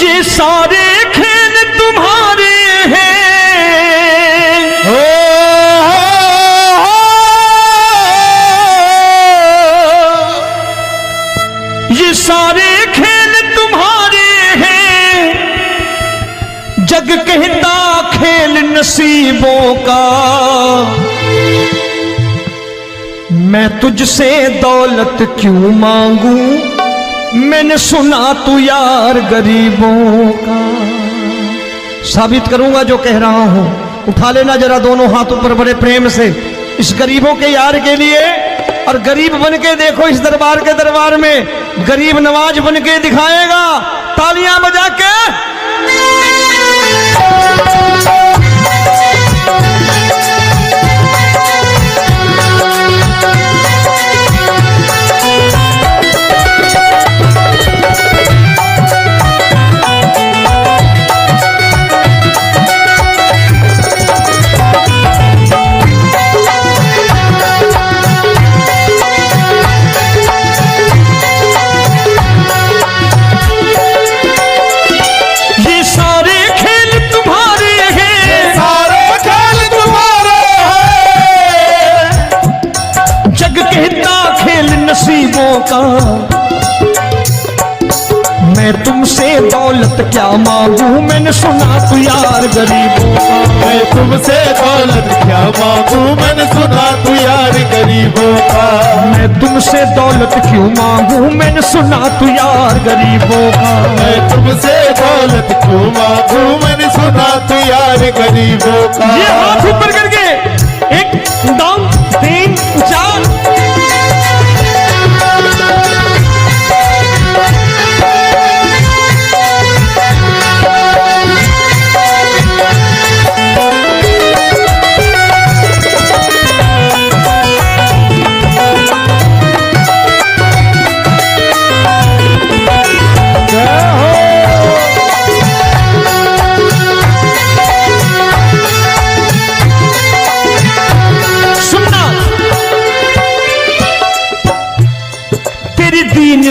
ये सारे खेल तुम्हारे हैं, ये सारे खेल तुम्हारे हैं, जग कहता खेल नसीबों का। मैं तुझसे दौलत क्यों मांगू, मैंने सुना तू यार गरीबों का। साबित करूंगा जो कह रहा हूं। उठा लेना जरा दोनों हाथ ऊपर बड़े प्रेम से इस गरीबों के यार के लिए, और गरीब बन के देखो इस दरबार के दरबार में गरीब नवाज बन के दिखाएगा, तालियां बजा के। नसीबों का मैं तुमसे दौलत क्या मांगू, मैंने सुना तू यार गरीबों का। मैं तुमसे दौलत क्या मांगू, मैंने सुना तू यार गरीबों का। मैं तुमसे दौलत क्यों मांगू, मैंने सुना तू यार गरीबों का। मैं तुमसे दौलत क्यों मांगू, मैंने सुना तू यार गरीबों का। ये हाथ ऊपर करके 1 2 3 4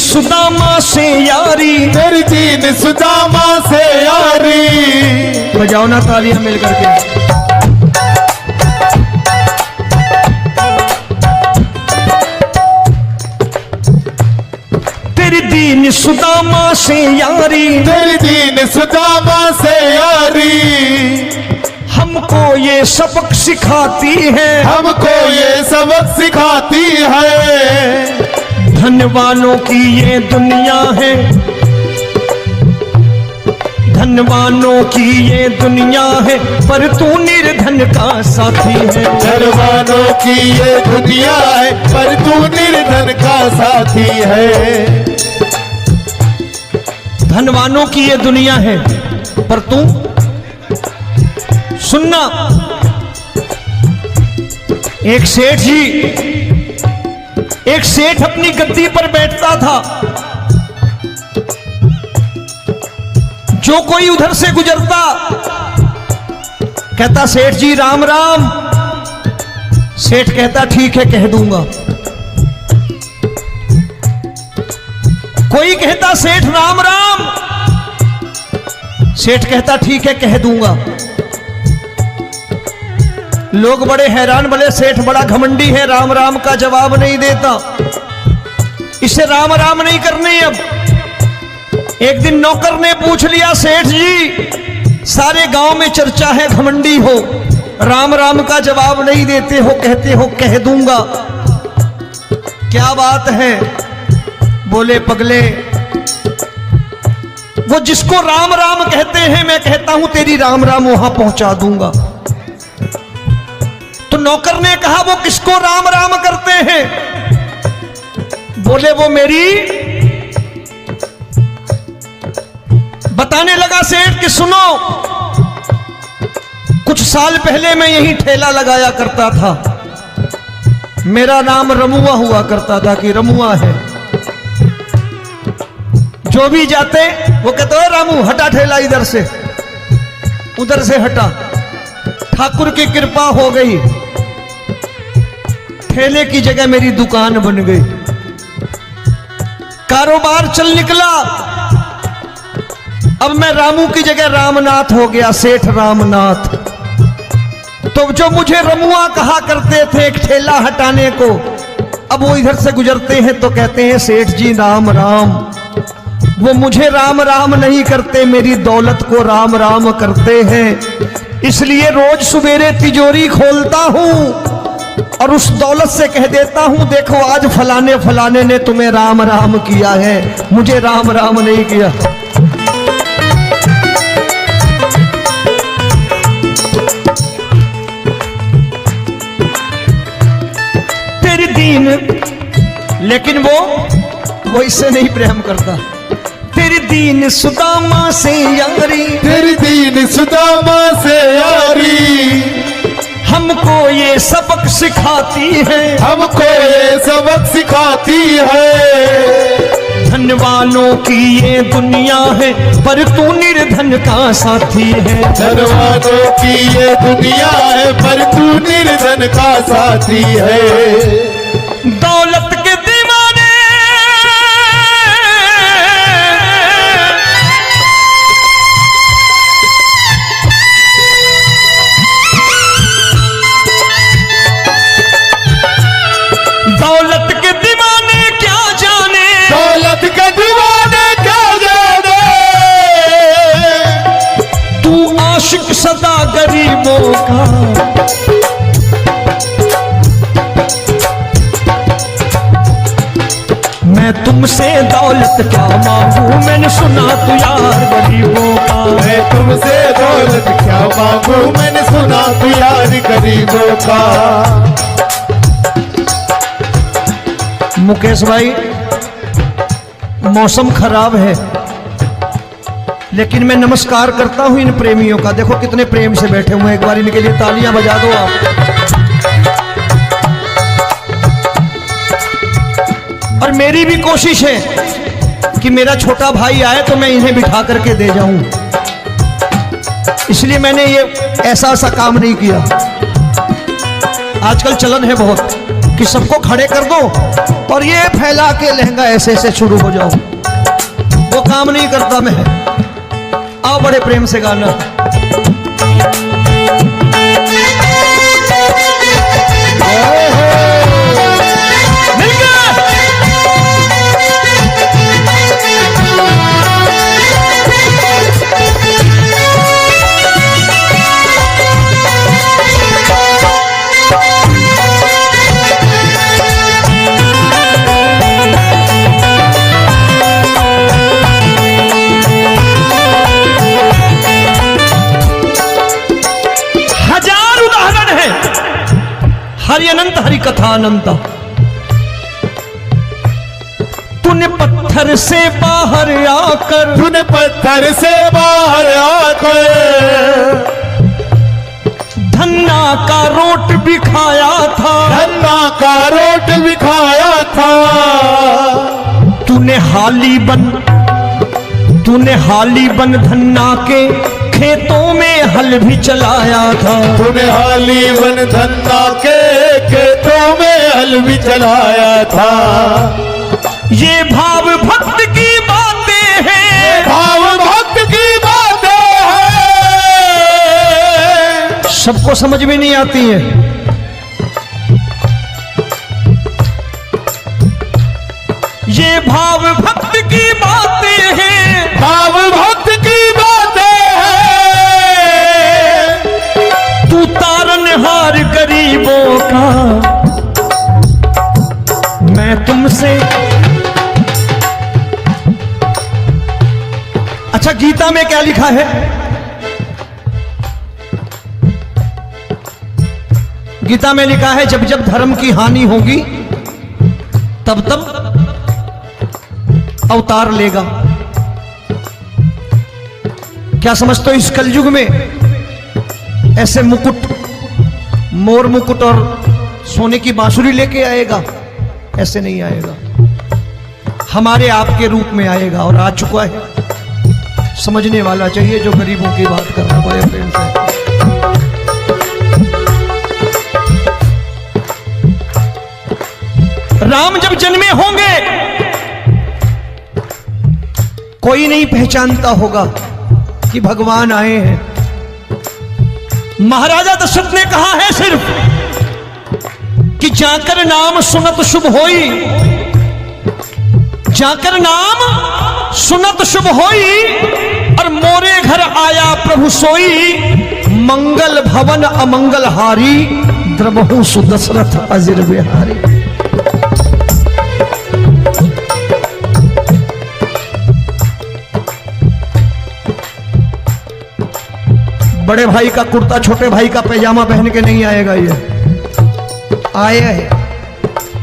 सुदामा से यारी, तेरी दीन सुदामा से यारी। बजाओ ना तालियां मिल करके। तेरी दीन सुदामा से यारी, तेरी दीन सुदामा से यारी। हमको ये सबक सिखाती है, हमको ये सबक सिखाती है। धनवानों की ये दुनिया है, धनवानों की ये दुनिया है, पर तू निर्धन का साथी है। धनवानों की ये दुनिया है, पर तू निर्धन का साथी है। धनवानों की ये दुनिया है, पर तू सुनना। एक सेठ अपनी गद्दी पर बैठता था। जो कोई उधर से गुजरता कहता सेठ जी राम राम। सेठ कहता ठीक है कह दूंगा। कोई कहता सेठ राम राम। सेठ कहता ठीक है कह दूंगा। लोग बड़े हैरान, बोले सेठ बड़ा घमंडी है, राम राम का जवाब नहीं देता, इसे राम राम नहीं करने। अब एक दिन नौकर ने पूछ लिया सेठ जी सारे गांव में चर्चा है घमंडी हो, राम राम का जवाब नहीं देते हो, कहते हो कह दूंगा, क्या बात है? बोले पगले वो जिसको राम राम कहते हैं मैं कहता हूं तेरी राम राम वहां पहुंचा दूंगा। तो नौकर ने कहा वो किसको राम राम करते हैं? बोले वो मेरी। बताने लगा सेठ कि सुनो, कुछ साल पहले मैं यही ठेला लगाया करता था, मेरा नाम रमुआ हुआ करता था कि रमुआ है। जो भी जाते वो कहते हो रामू हटा ठेला इधर से, उधर से हटा। ठाकुर की कृपा हो गई, ठेले की जगह मेरी दुकान बन गई, कारोबार चल निकला। अब मैं रामू की जगह रामनाथ हो गया, सेठ रामनाथ। तो जो मुझे रमुआ कहा करते थे एक ठेला हटाने को, अब वो इधर से गुजरते हैं तो कहते हैं सेठ जी राम राम। वो मुझे राम राम नहीं करते, मेरी दौलत को राम राम करते हैं। इसलिए रोज सवेरे तिजोरी खोलता हूं और उस दौलत से कह देता हूं देखो आज फलाने फलाने ने तुम्हें राम राम किया है, मुझे राम राम नहीं किया। तेरी दीन, लेकिन वो इससे नहीं प्रेम करता। तेरी दीन सुदामा से यारी, तेरी दीन सुदामा से यारी, हमको ये सबक सिखाती है, हमको ये सबक सिखाती है। धन वालों की ये दुनिया है पर तू निर्धन का साथी है। धन वालों की ये दुनिया है पर तू निर्धन का साथी है। दौलत के दीवाने दौलत के दीवाने क्या जाने, दौलत के दीवाने क्या जाने, तू आशिक सदा गरीबों का। मैं तुमसे दौलत क्या मांगू, मैंने सुना तू यार गरीबों का। मैं तुमसे दौलत क्या मांगू, मैंने सुना तू यार गरीबों का। मुकेश भाई, मौसम खराब है लेकिन मैं नमस्कार करता हूं इन प्रेमियों का। देखो कितने प्रेम से बैठे हुए हैं, एक बार इनके लिए तालियां बजा दो आप। और मेरी भी कोशिश है कि मेरा छोटा भाई आए तो मैं इन्हें बिठा करके दे जाऊं, इसलिए मैंने ये ऐसा काम नहीं किया। आजकल चलन है बहुत कि सबको खड़े कर दो और ये फैला के लहंगा ऐसे ऐसे शुरू हो जाओ, वो काम नहीं करता मैं। आओ बड़े प्रेम से गाना। हरि अनंत हरि कथा अनंत। तूने पत्थर से बाहर आकर, तूने पत्थर से बाहर आकर धन्ना का रोट भी खाया था, धन्ना का रोट भी खाया था। तूने हाली बन धन्ना के खेतों में हल भी चलाया था। तूने हाली बन धन्ना के खेतों में हल भी चलाया था। ये भाव भक्त की बातें हैं, भाव भक्त की बातें हैं, सबको समझ में नहीं आती है। ये भाव भक्त की बातें हैं, भाव भक्त की बातें हैं। तू तारनहार गरीबों का, मैं तुमसे। अच्छा, गीता में क्या लिखा है? गीता में लिखा है जब जब धर्म की हानि होगी तब तब अवतार लेगा। क्या समझते हो इस कलयुग में ऐसे मुकुट, मोर मुकुट और सोने की बांसुरी लेके आएगा? ऐसे नहीं आएगा, हमारे आपके रूप में आएगा और आ चुका है। समझने वाला चाहिए जो गरीबों की बात कर रहा है बड़े प्रेम से। राम जब जन्मे होंगे कोई नहीं पहचानता होगा कि भगवान आए हैं। महाराजा दशरथ ने कहा है सिर्फ कि जाकर नाम सुनत शुभ होई, जाकर नाम सुनत शुभ होई, और मोरे घर आया प्रभु सोई, मंगल भवन अमंगल हारी, द्रबहु सुदशरथ अजिर बिहारी। बड़े भाई का कुर्ता छोटे भाई का पैजामा पहन के नहीं आएगा, ये आया है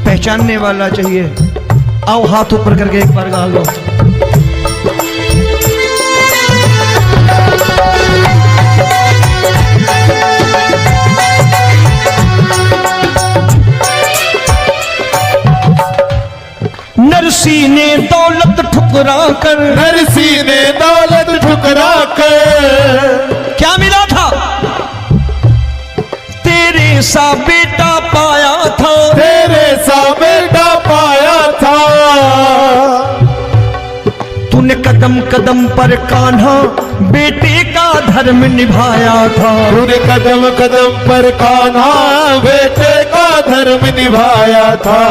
पहचानने वाला चाहिए। आओ हाथ ऊपर करके एक बार गा लो। नरसी ने दौलत ठुकरा कर, नरसी ने दौलत ठुकरा कर, क्या मिला था? तेरे सा बेटा पाया था, तेरे सा बेटा पाया था। तूने कदम कदम पर कान्हा बेटे का धर्म निभाया था, तूने कदम कदम पर कान्हा बेटे का धर्म निभाया था।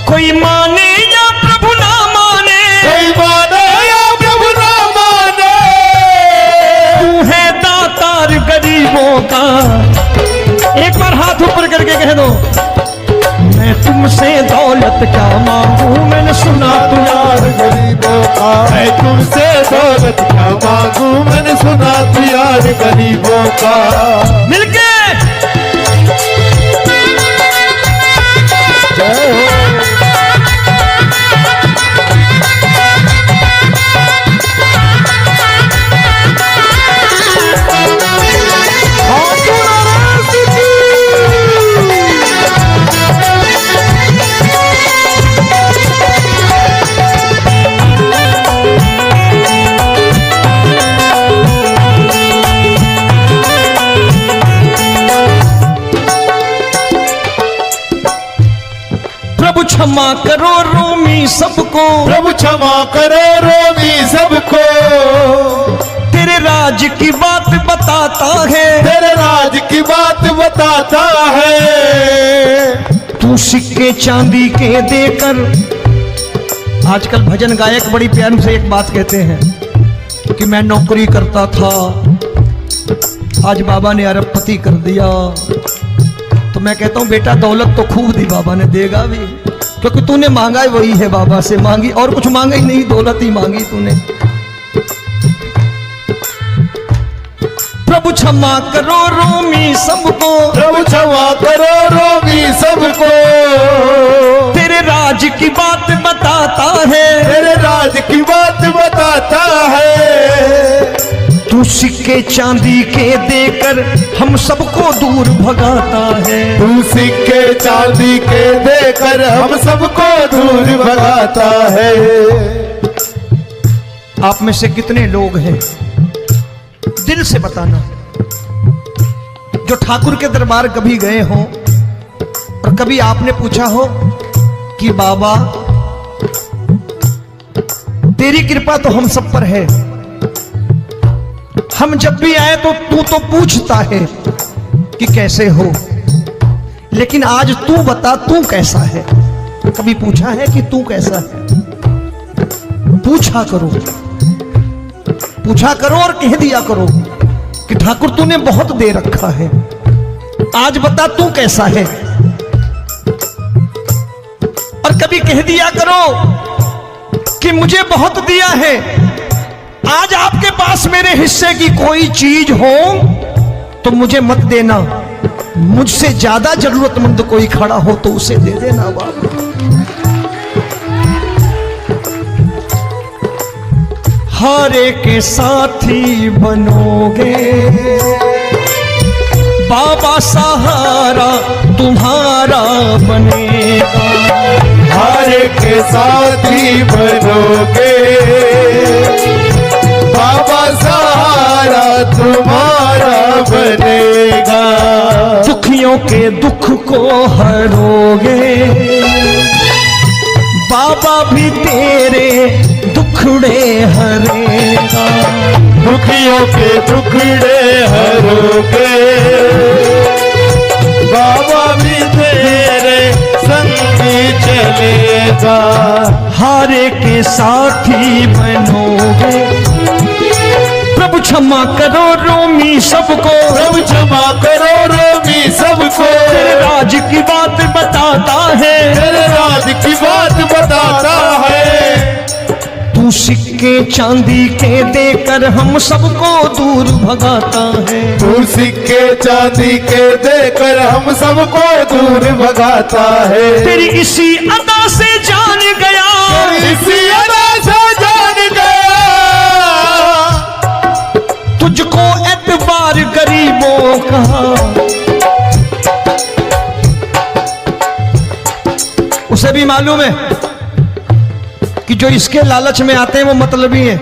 कोई माने या प्रभु ना माने, कोई माने या प्रभु ना माने, तू है दातार गरीबों का। एक बार हाथ ऊपर करके कह दो, मैं तुमसे दौलत क्या मांगू, मैंने सुना तू यार गरीबों का। मैं तुमसे दौलत क्या मांगू, मैंने सुना तू यार गरीबों का। मिलके जय हो। प्रभु क्षमा करो रोमी सबको, प्रभु क्षमा करो रोमी सबको। तेरे राज की बात बताता है, तेरे राज की बात बताता है। तू सिक्के चांदी के देकर। आजकल भजन गायक बड़ी प्यार से एक बात कहते हैं कि मैं नौकरी करता था, आज बाबा ने अरबपति कर दिया। तो मैं कहता हूं बेटा दौलत तो खूब दी बाबा ने, देगा भी, क्योंकि तूने मांगा है वही है बाबा से मांगी, और कुछ मांगा ही नहीं, दौलत ही मांगी तूने। प्रभु क्षमा करो रोमी सबको, प्रभु क्षमा करो रोमी सबको। तेरे राज की बात बताता है, तेरे राज की बात बताता है। तू सिक्के चांदी के देकर हम सबको दूर भगाता है। तू सिक्के चांदी के देकर हम सबको दूर भगाता है। आप में से कितने लोग हैं, दिल से बताना, जो ठाकुर के दरबार कभी गए हो और कभी आपने पूछा हो कि बाबा तेरी कृपा तो हम सब पर है, हम जब भी आए तो तू तो पूछता है कि कैसे हो, लेकिन आज तू बता तू कैसा है। कभी पूछा है कि तू कैसा है? पूछा करो, पूछा करो और कह दिया करो कि ठाकुर तूने बहुत दे रखा है, आज बता तू कैसा है। और कभी कह दिया करो कि मुझे बहुत दिया है, आज आपके पास मेरे हिस्से की कोई चीज हो तो मुझे मत देना, मुझसे ज्यादा जरूरतमंद कोई खड़ा हो तो उसे दे देना बाबा। हारे के साथी बनोगे बाबा, सहारा तुम्हारा बनेगा। हारे के साथी बनोगे बाबा, सहारा तुम्हारा बनेगा। दुखियों के दुख को हरोगे बाबा, भी तेरे दुख दुखड़े हरेगा। दुखियों के दुखड़े हरोगे, बाबा भी तेरे संगी चलेगा। हारे के साथी बनोगे, प्रभु क्षमा करो रोमी सबको, प्रभु क्षमा करो रोमी सबको। तेरे राज की बात बताता है, तेरे राज की बात बताता है। तू सिक्के चांदी के देकर हम सबको दूर भगाता है। तू सिक्के चांदी के देकर हम सबको दूर भगाता है। तेरी इसी अदा से जान गया, तेरी इसी अदा से जान गया, तुझको एतबार गरीबों का। उसे भी मालूम है कि जो इसके लालच में आते हैं वो मतलबी हैं।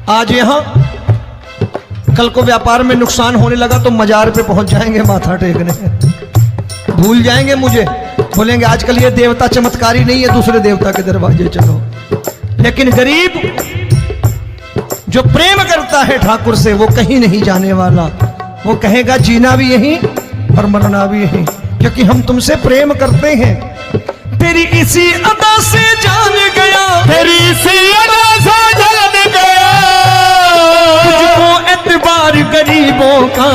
आज यहां कल को व्यापार में नुकसान होने लगा तो मजार पे पहुंच जाएंगे माथा टेकने, भूल जाएंगे मुझे, बोलेंगे आजकल ये देवता चमत्कारी नहीं है, दूसरे देवता के दरवाजे चलो। लेकिन गरीब जो प्रेम करता है ठाकुर से वो कहीं नहीं जाने वाला, वो कहेगा जीना भी यहीं और मरना भी यहीं, क्योंकि हम तुमसे प्रेम करते हैं। तेरी इसी अदा से जान गया, तेरी इसी अदा से जान गया, तुझको एतबार गरीबों का।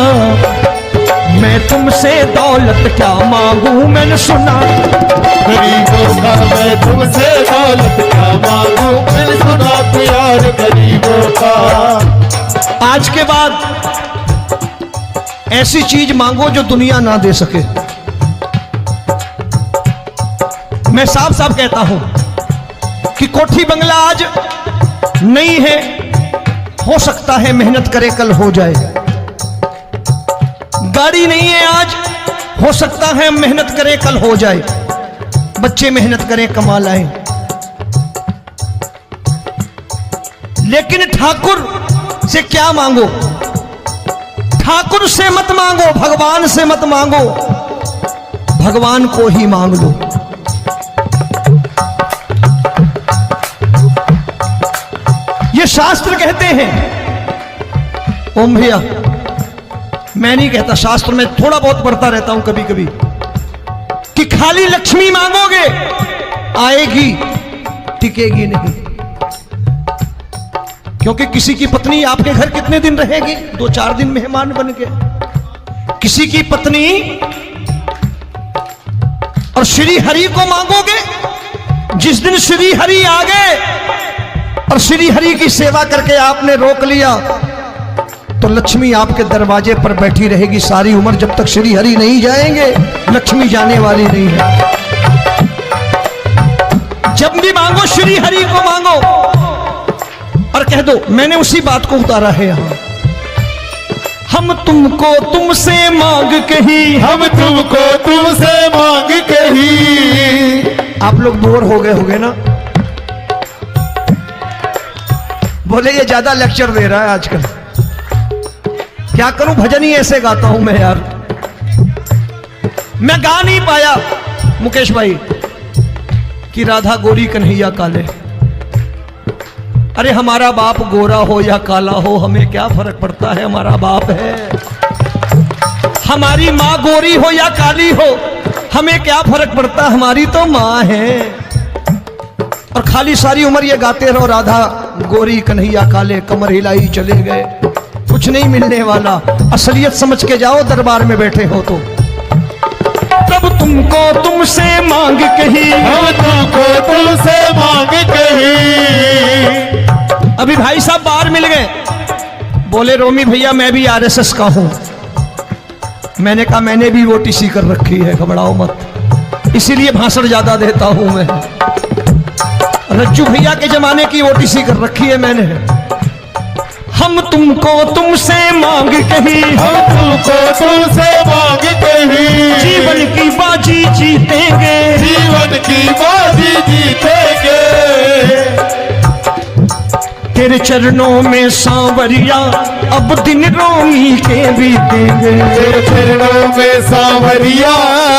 मैं तुमसे दौलत क्या मांगू, मैंने सुना गरीबों का। मैं तुमसे दौलत क्या मांगू, मैंने सुना प्यार गरीबों का। आज के बाद ऐसी चीज मांगो जो दुनिया ना दे सके। मैं साफ साफ कहता हूं कि कोठी बंगला आज नहीं है, हो सकता है मेहनत करे कल हो जाए। गाड़ी नहीं है आज, हो सकता है मेहनत करे कल हो जाए। बच्चे मेहनत करें कमा लाएं, लेकिन ठाकुर से क्या मांगो? ठाकुर से मत मांगो, भगवान से मत मांगो, भगवान को ही मांग लो। ये शास्त्र कहते हैं, ओम भैया मैं नहीं कहता, शास्त्र में थोड़ा बहुत पढ़ता रहता हूं कभी कभी, कि खाली लक्ष्मी मांगोगे आएगी, टिकेगी नहीं। क्योंकि किसी की पत्नी आपके घर कितने दिन रहेगी? 2-4 दिन मेहमान बन के। किसी की पत्नी और श्री हरि को मांगोगे, जिस दिन श्री हरि आ गए और श्री हरि की सेवा करके आपने रोक लिया तो लक्ष्मी आपके दरवाजे पर बैठी रहेगी सारी उम्र। जब तक श्री हरि नहीं जाएंगे लक्ष्मी जाने वाली नहीं है। जब भी मांगो श्री हरि को मांगो और कह दो मैंने उसी बात को उतारा है यहां। हम तुमको तुमसे मांग कही, हम तुमको तुमसे मांग कही। आप लोग बोर हो गए होंगे ना, बोले ये ज्यादा लेक्चर दे रहा है आजकल। क्या करूं, भजन ही ऐसे गाता हूं मैं यार। मैं गा नहीं पाया मुकेश भाई कि राधा गोरी कन्हैया काले। अरे हमारा बाप गोरा हो या काला हो हमें क्या फर्क पड़ता है, हमारा बाप है। हमारी माँ गोरी हो या काली हो हमें क्या फर्क पड़ता, हमारी तो माँ है। और खाली सारी उम्र ये गाते रहो राधा गोरी कन्हैया काले, कमर हिलाई चले गए, कुछ नहीं मिलने वाला। असलियत समझ के जाओ दरबार में बैठे हो तो। तब तुमको तुमसे मांग कही, हम तुमको तुमसे मांग कही। अभी भाई साहब बाहर मिल गए, बोले रोमी भैया मैं भी आरएसएस का हूं। मैंने कहा मैंने भी ओटीसी कर रखी है, घबराओ मत, इसीलिए भाषण ज्यादा देता हूं मैं। रज्जू भैया के जमाने की ओटीसी कर रखी है मैंने। हम तुमको तुमसे मांग कही, हम तुमको तुमसे मांग कही। जीवन की बाजी जीतेंगे, जीवन की बाजी जीतेंगे। तेरे चरणों में सांवरिया अब दिन रोमी के बीतेंगे। तेरे चरणों में सांवरिया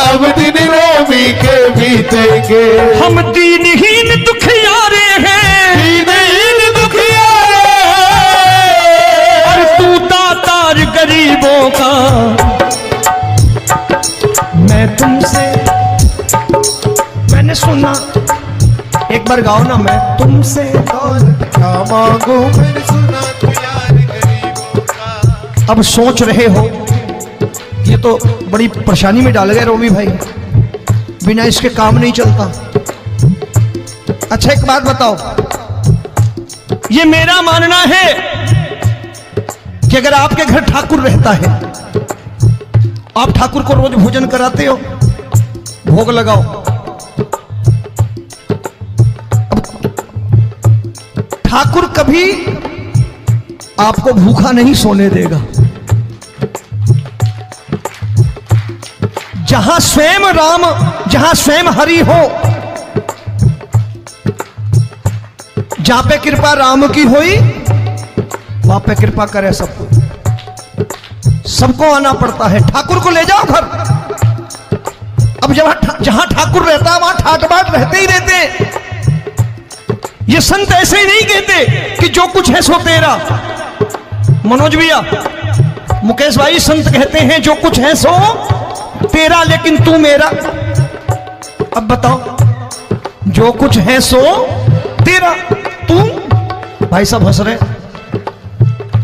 अब दिन रोमी के बीतेंगे। हम दीनहीन दुखियारे हैं, दीन बार गाओ ना, मैं तुमसे दौलत क्या मांगू मैंने सुना तू यार गरीबों का। अब सोच रहे हो, ये तो बड़ी परेशानी में डाल गए रोमी भाई, बिना इसके काम नहीं चलता। अच्छा एक बात बताओ, ये मेरा मानना है कि अगर आपके घर ठाकुर रहता है, आप ठाकुर को रोज भोजन कराते हो, भोग लगाओ, ठाकुर कभी आपको भूखा नहीं सोने देगा। जहां स्वयं राम, जहां स्वयं हरि हो, जहां पे कृपा राम की होई, वहां पे कृपा करे सबको, सबको आना पड़ता है। ठाकुर को ले जाओ घर। अब जहां ठाकुर रहता है वहां ठाट बाट रहते ही रहते। ये संत ऐसे ही नहीं कहते कि जो कुछ है सो तेरा। मनोज भैया, मुकेश भाई, संत कहते हैं जो कुछ है सो तेरा लेकिन तू मेरा। अब बताओ, जो कुछ है सो तेरा, तू। भाई साहब हंस रहे।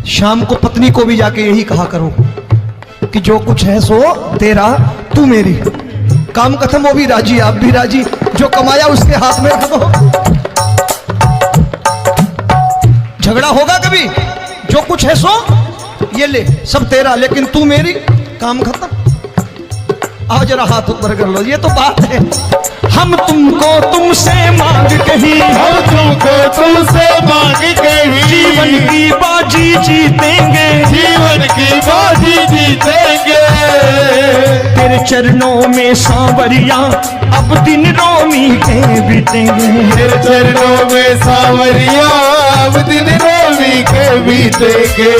शाम को पत्नी को भी जाके यही कहा करो कि जो कुछ है सो तेरा, तू मेरी। काम खत्म, वो भी राजी, आप भी राजी। जो कमाया उसके हाथ में रख दो। झगड़ा होगा कभी? जो कुछ है सो ये ले, सब तेरा लेकिन तू मेरी। काम खत्म। आओ जरा हाथ ऊपर कर लो, ये तो बात है। हम तुमको तुमसे मांग कहीं, हम तुमको तुमसे मांग कहीं, जीवन की बाजी जीतेंगे, जीवन की बाजी जीतेंगे। तेरे चरणों में सांवरिया अब दिन रोमी के बीतेंगे। तेरे चरणों में सांवरिया अब दिन रोमी के बीतेंगे।